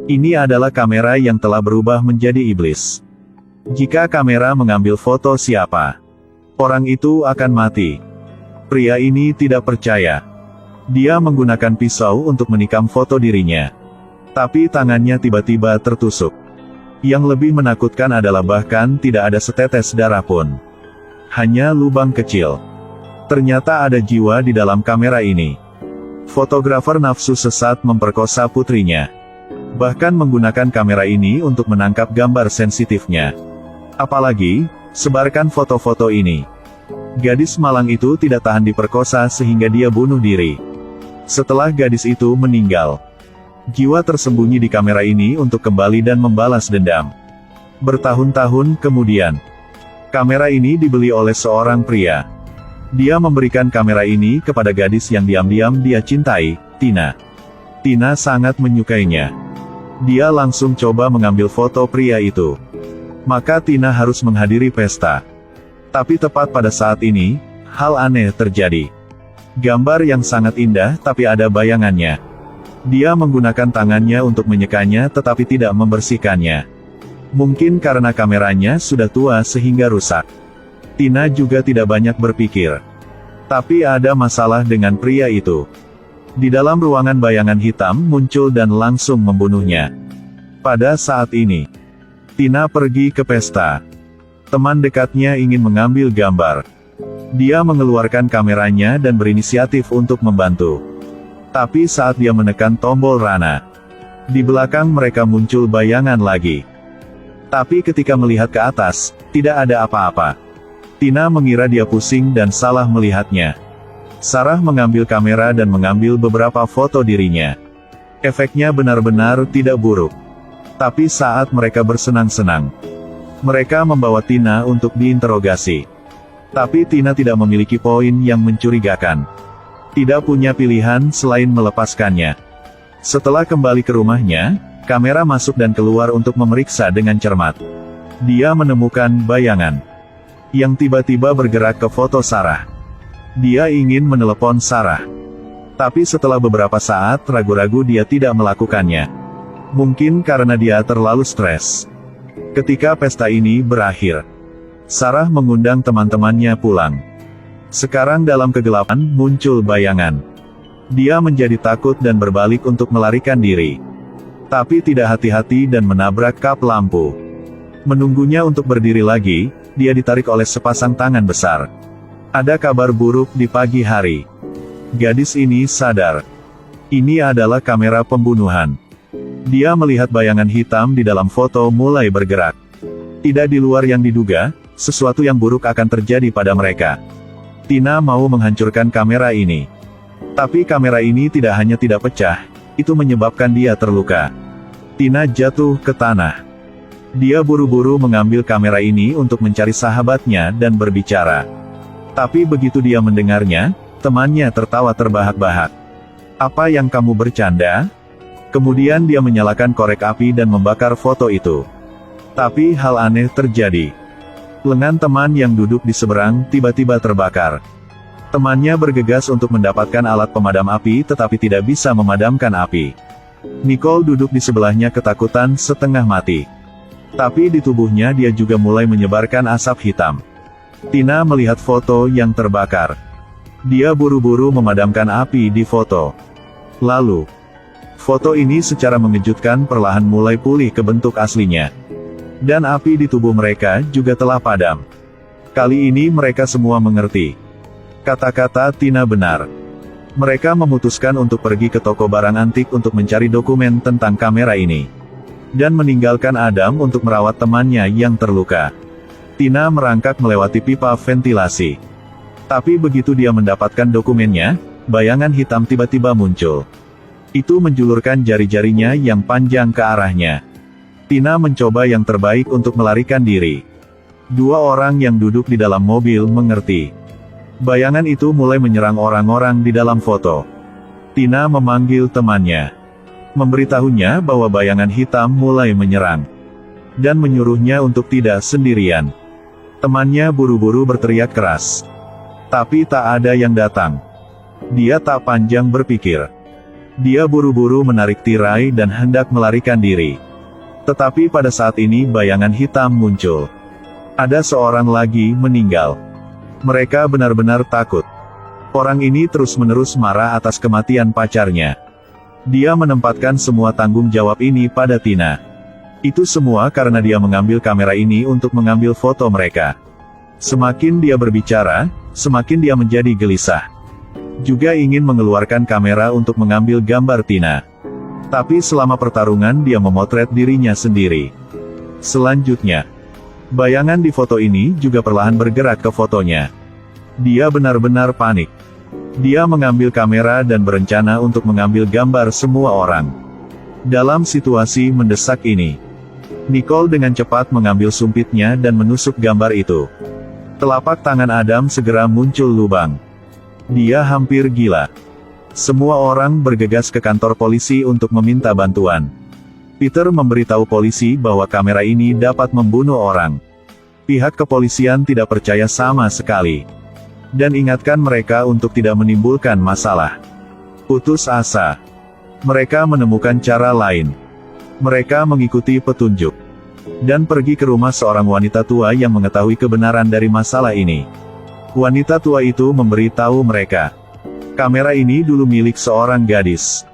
Ini adalah kamera yang telah berubah menjadi iblis. Jika kamera mengambil foto siapa, orang itu akan mati. Pria ini tidak percaya. Dia menggunakan pisau untuk menikam foto dirinya. Tapi tangannya tiba-tiba tertusuk. Yang lebih menakutkan adalah bahkan tidak ada setetes darah pun. Hanya lubang kecil. Ternyata ada jiwa di dalam kamera ini. Fotografer nafsu sesat memperkosa putrinya. Bahkan menggunakan kamera ini untuk menangkap gambar sensitifnya. Apalagi, sebarkan foto-foto ini. Gadis malang itu tidak tahan diperkosa sehingga dia bunuh diri. Setelah gadis itu meninggal, jiwa tersembunyi di kamera ini untuk kembali dan membalas dendam. Bertahun-tahun kemudian, kamera ini dibeli oleh seorang pria. Dia memberikan kamera ini kepada gadis yang diam-diam dia cintai, Tina. Tina sangat menyukainya. Dia langsung coba mengambil foto pria itu. Maka Tina harus menghadiri pesta. Tapi tepat pada saat ini, hal aneh terjadi. Gambar yang sangat indah tapi ada bayangannya. Dia menggunakan tangannya untuk menyekanya tetapi tidak membersihkannya. Mungkin karena kameranya sudah tua sehingga rusak. Tina juga tidak banyak berpikir. Tapi ada masalah dengan pria itu. Di dalam ruangan bayangan hitam muncul dan langsung membunuhnya. Pada saat ini, Tina pergi ke pesta. Teman dekatnya ingin mengambil gambar. Dia mengeluarkan kameranya dan berinisiatif untuk membantu. Tapi saat dia menekan tombol rana, di belakang mereka muncul bayangan lagi. Tapi ketika melihat ke atas, tidak ada apa-apa. Tina mengira dia pusing dan salah melihatnya. Sarah mengambil kamera dan mengambil beberapa foto dirinya. Efeknya benar-benar tidak buruk. Tapi saat mereka bersenang-senang, mereka membawa Tina untuk diinterogasi. Tapi Tina tidak memiliki poin yang mencurigakan. Tidak punya pilihan selain melepaskannya. Setelah kembali ke rumahnya, kamera masuk dan keluar untuk memeriksa dengan cermat. Dia menemukan bayangan yang tiba-tiba bergerak ke foto Sarah. Dia ingin menelepon Sarah. Tapi setelah beberapa saat ragu-ragu dia tidak melakukannya. Mungkin karena dia terlalu stres. Ketika pesta ini berakhir, Sarah mengundang teman-temannya pulang. Sekarang dalam kegelapan muncul bayangan. Dia menjadi takut dan berbalik untuk melarikan diri. Tapi tidak hati-hati dan menabrak kap lampu. Menunggunya untuk berdiri lagi, dia ditarik oleh sepasang tangan besar. Ada kabar buruk di pagi hari. Gadis ini sadar. Ini adalah kamera pembunuhan. Dia melihat bayangan hitam di dalam foto mulai bergerak. Tidak di luar yang diduga, sesuatu yang buruk akan terjadi pada mereka. Tina mau menghancurkan kamera ini. Tapi kamera ini tidak hanya tidak pecah, itu menyebabkan dia terluka. Tina jatuh ke tanah. Dia buru-buru mengambil kamera ini untuk mencari sahabatnya dan berbicara. Tapi begitu dia mendengarnya, temannya tertawa terbahak-bahak. "Apa yang kamu bercanda?" Kemudian dia menyalakan korek api dan membakar foto itu. Tapi hal aneh terjadi. Lengan teman yang duduk di seberang tiba-tiba terbakar. Temannya bergegas untuk mendapatkan alat pemadam api tetapi tidak bisa memadamkan api. Nicole duduk di sebelahnya ketakutan setengah mati. Tapi di tubuhnya dia juga mulai menyebarkan asap hitam. Tina melihat foto yang terbakar. Dia buru-buru memadamkan api di foto. Lalu, foto ini secara mengejutkan perlahan mulai pulih ke bentuk aslinya. Dan api di tubuh mereka juga telah padam. Kali ini mereka semua mengerti. Kata-kata Tina benar. Mereka memutuskan untuk pergi ke toko barang antik untuk mencari dokumen tentang kamera ini. Dan meninggalkan Adam untuk merawat temannya yang terluka. Tina merangkak melewati pipa ventilasi. Tapi begitu dia mendapatkan dokumennya, bayangan hitam tiba-tiba muncul. Itu menjulurkan jari-jarinya yang panjang ke arahnya. Tina mencoba yang terbaik untuk melarikan diri. Dua orang yang duduk di dalam mobil mengerti. Bayangan itu mulai menyerang orang-orang di dalam foto. Tina memanggil temannya. Memberitahunya bahwa bayangan hitam mulai menyerang. Dan menyuruhnya untuk tidak sendirian. Temannya buru-buru berteriak keras. Tapi tak ada yang datang. Dia tak panjang berpikir. Dia buru-buru menarik tirai dan hendak melarikan diri. Tetapi pada saat ini bayangan hitam muncul. Ada seorang lagi meninggal. Mereka benar-benar takut. Orang ini terus-menerus marah atas kematian pacarnya. Dia menempatkan semua tanggung jawab ini pada Tina. Itu semua karena dia mengambil kamera ini untuk mengambil foto mereka. Semakin dia berbicara, semakin dia menjadi gelisah. Juga ingin mengeluarkan kamera untuk mengambil gambar Tina. Tapi selama pertarungan dia memotret dirinya sendiri. Selanjutnya, bayangan di foto ini juga perlahan bergerak ke fotonya. Dia benar-benar panik. Dia mengambil kamera dan berencana untuk mengambil gambar semua orang. Dalam situasi mendesak ini, Nicole dengan cepat mengambil sumpitnya dan menusuk gambar itu. Telapak tangan Adam segera muncul lubang. Dia hampir gila. Semua orang bergegas ke kantor polisi untuk meminta bantuan. Peter memberitahu polisi bahwa kamera ini dapat membunuh orang. Pihak kepolisian tidak percaya sama sekali. Dan ingatkan mereka untuk tidak menimbulkan masalah. Putus asa. Mereka menemukan cara lain. Mereka mengikuti petunjuk. Dan pergi ke rumah seorang wanita tua yang mengetahui kebenaran dari masalah ini. Wanita tua itu memberitahu mereka. Kamera ini dulu milik seorang gadis.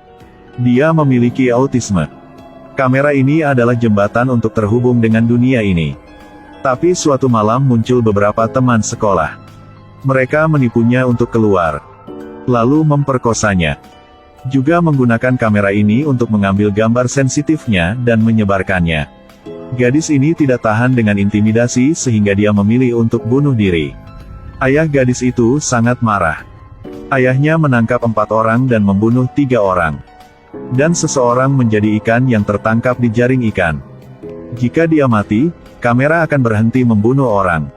Dia memiliki autisme. Kamera ini adalah jembatan untuk terhubung dengan dunia ini. Tapi suatu malam muncul beberapa teman sekolah. Mereka menipunya untuk keluar. Lalu memperkosanya. Juga menggunakan kamera ini untuk mengambil gambar sensitifnya dan menyebarkannya. Gadis ini tidak tahan dengan intimidasi sehingga dia memilih untuk bunuh diri. Ayah gadis itu sangat marah. Ayahnya menangkap 4 orang dan membunuh 3 orang. Dan seseorang menjadi ikan yang tertangkap di jaring ikan. Jika dia mati, kamera akan berhenti membunuh orang.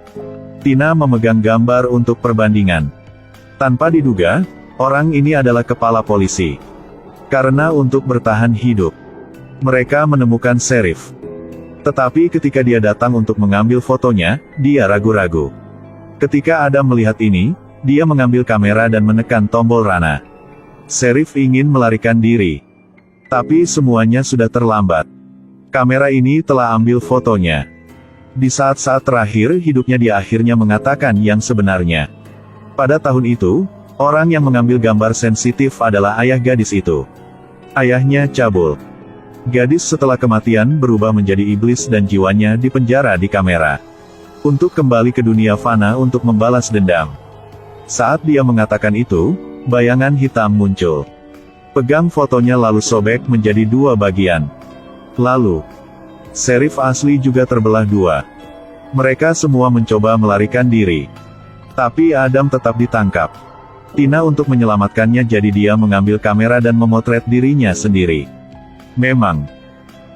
Tina memegang gambar untuk perbandingan. Tanpa diduga, orang ini adalah kepala polisi. Karena untuk bertahan hidup, mereka menemukan Sheriff. Tetapi ketika dia datang untuk mengambil fotonya, dia ragu-ragu. Ketika Adam melihat ini, dia mengambil kamera dan menekan tombol rana. Sheriff ingin melarikan diri. Tapi semuanya sudah terlambat. Kamera ini telah ambil fotonya. Di saat-saat terakhir hidupnya dia akhirnya mengatakan yang sebenarnya. Pada tahun itu, orang yang mengambil gambar sensitif adalah ayah gadis itu. Ayahnya cabul. Gadis setelah kematian berubah menjadi iblis dan jiwanya dipenjara di kamera. Untuk kembali ke dunia fana untuk membalas dendam. Saat dia mengatakan itu, bayangan hitam muncul. Pegang fotonya lalu sobek menjadi 2 bagian. Lalu, Sheriff asli juga terbelah 2. Mereka semua mencoba melarikan diri. Tapi Adam tetap ditangkap. Tina untuk menyelamatkannya jadi dia mengambil kamera dan memotret dirinya sendiri. Memang,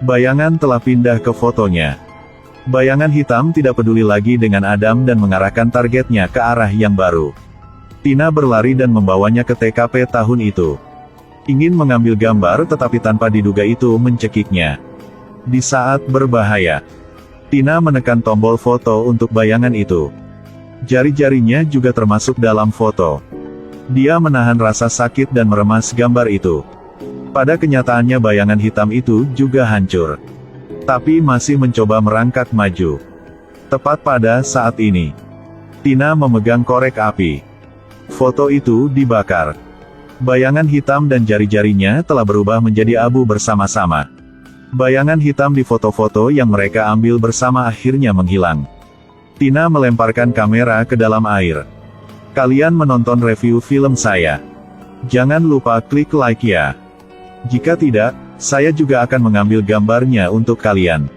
bayangan telah pindah ke fotonya. Bayangan hitam tidak peduli lagi dengan Adam dan mengarahkan targetnya ke arah yang baru. Tina berlari dan membawanya ke TKP tahun itu. Ingin mengambil gambar tetapi tanpa diduga itu mencekiknya. Di saat berbahaya, Tina menekan tombol foto untuk bayangan itu. Jari-jarinya juga termasuk dalam foto. Dia menahan rasa sakit dan meremas gambar itu. Pada kenyataannya bayangan hitam itu juga hancur. Tapi masih mencoba merangkak maju. Tepat pada saat ini, Tina memegang korek api. Foto itu dibakar. Bayangan hitam dan jari-jarinya telah berubah menjadi abu bersama-sama. Bayangan hitam di foto-foto yang mereka ambil bersama akhirnya menghilang. Tina melemparkan kamera ke dalam air. Kalian menonton review film saya. Jangan lupa klik like ya. Jika tidak, saya juga akan mengambil gambarnya untuk kalian.